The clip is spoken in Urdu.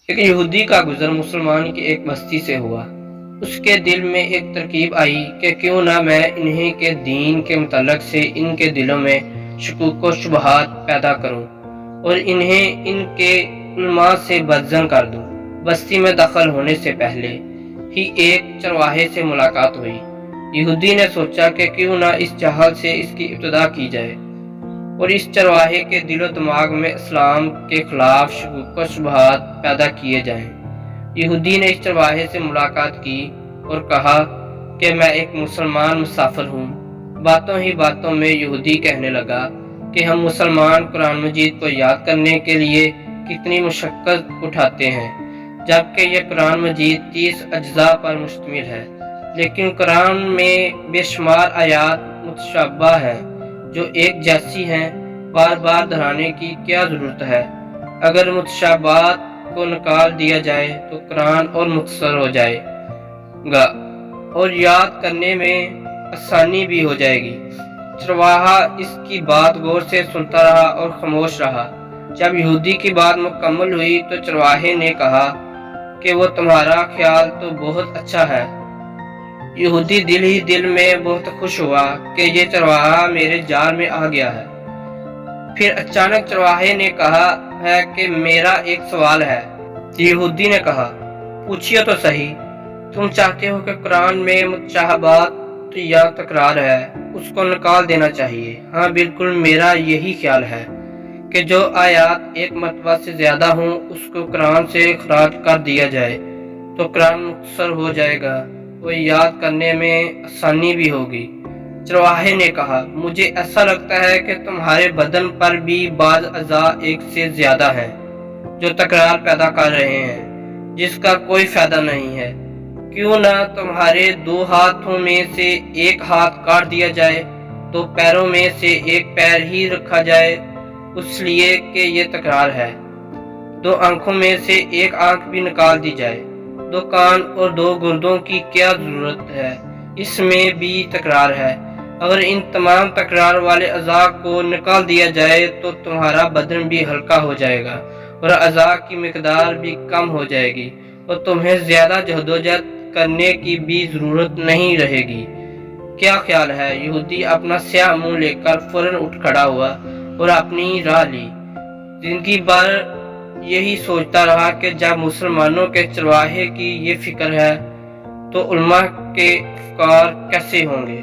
ایک یہودی کا گزر مسلمان کی ایک بستی سے ہوا۔ اس کے دل میں ایک ترکیب آئی کہ کیوں نہ میں انہیں کے دین کے متعلق سے ان کے دلوں میں شکوک و شبہات پیدا کروں اور انہیں ان کے علماء سے بدظن کر دوں۔ بستی میں داخل ہونے سے پہلے ہی ایک چرواہے سے ملاقات ہوئی۔ یہودی نے سوچا کہ کیوں نہ اس جہل سے اس کی ابتدا کی جائے اور اس چرواہے کے دل و دماغ میں اسلام کے خلاف شکوک و شبہات پیدا کیے جائیں۔ یہودی نے اس چرواہے سے ملاقات کی اور کہا کہ میں ایک مسلمان مسافر ہوں۔ باتوں ہی باتوں میں یہودی کہنے لگا کہ ہم مسلمان قرآن مجید کو یاد کرنے کے لیے کتنی مشقت اٹھاتے ہیں، جبکہ یہ قرآن مجید 30 اجزاء پر مشتمل ہے، لیکن قرآن میں بے شمار آیات متشابہ ہیں جو ایک جیسی ہیں۔ بار بار دہرانے کی کیا ضرورت ہے؟ اگر متشابہات کو نکال دیا جائے تو قرآن اور مختصر ہو جائے گا اور یاد کرنے میں آسانی بھی ہو جائے گی۔ چرواہا اس کی بات غور سے سنتا رہا اور خاموش رہا۔ جب یہودی کی بات مکمل ہوئی تو چرواہے نے کہا کہ وہ تمہارا خیال تو بہت اچھا ہے۔ یہودی دل ہی دل میں بہت خوش ہوا کہ یہ چرواہا میرے جال میں آ گیا ہے۔ پھر اچانک چرواہے نے کہا ہے کہ میرا ایک سوال ہے۔ یہودی نے کہا پوچھئے تو صحیح، تم چاہتے ہو کہ قرآن میں متشابہات یا تکرار ہے، اس کو نکال دینا چاہیے؟ ہاں بالکل، میرا یہی خیال ہے کہ جو آیات ایک مرتبہ سے زیادہ ہوں اس کو قرآن سے خراج کر دیا جائے تو قرآن مختصر ہو جائے گا اور یاد کرنے میں آسانی بھی ہوگی۔ چرواہے نے کہا مجھے ایسا لگتا ہے کہ تمہارے بدن پر بھی بعض اعضاء ایک سے زیادہ ہیں جو تکرار پیدا کر رہے ہیں جس کا کوئی فائدہ نہیں ہے۔ کیوں نہ تمہارے 2 ہاتھوں میں سے ایک ہاتھ کاٹ دیا جائے، 2 پیروں میں سے ایک پیر ہی رکھا جائے، اس لیے کہ یہ تکرار ہے۔ 2 آنکھوں میں سے ایک آنکھ بھی نکال دی جائے، 2 کان اور 2 گردوں کی کیا ضرورت ہے؟ اس میں بھی تکرار ہے۔ اگر ان تمام تکرار والے اعضاء کو نکال دیا جائے تو تمہارا بدن بھی ہلکا ہو جائے گا اور اعضاء کی مقدار بھی کم ہو جائے گی اور تمہیں زیادہ جہدوجہد کرنے کی بھی ضرورت نہیں رہے گی۔ کیا خیال ہے؟ یہودی اپنا سیاہ منہ لے کر فوراً اٹھ کھڑا ہوا اور اپنی راہ لی۔ زندگی بھر یہی سوچتا رہا کہ جب مسلمانوں کے چرواہے کی یہ فکر ہے تو علماء کے افکار کیسے ہوں گے۔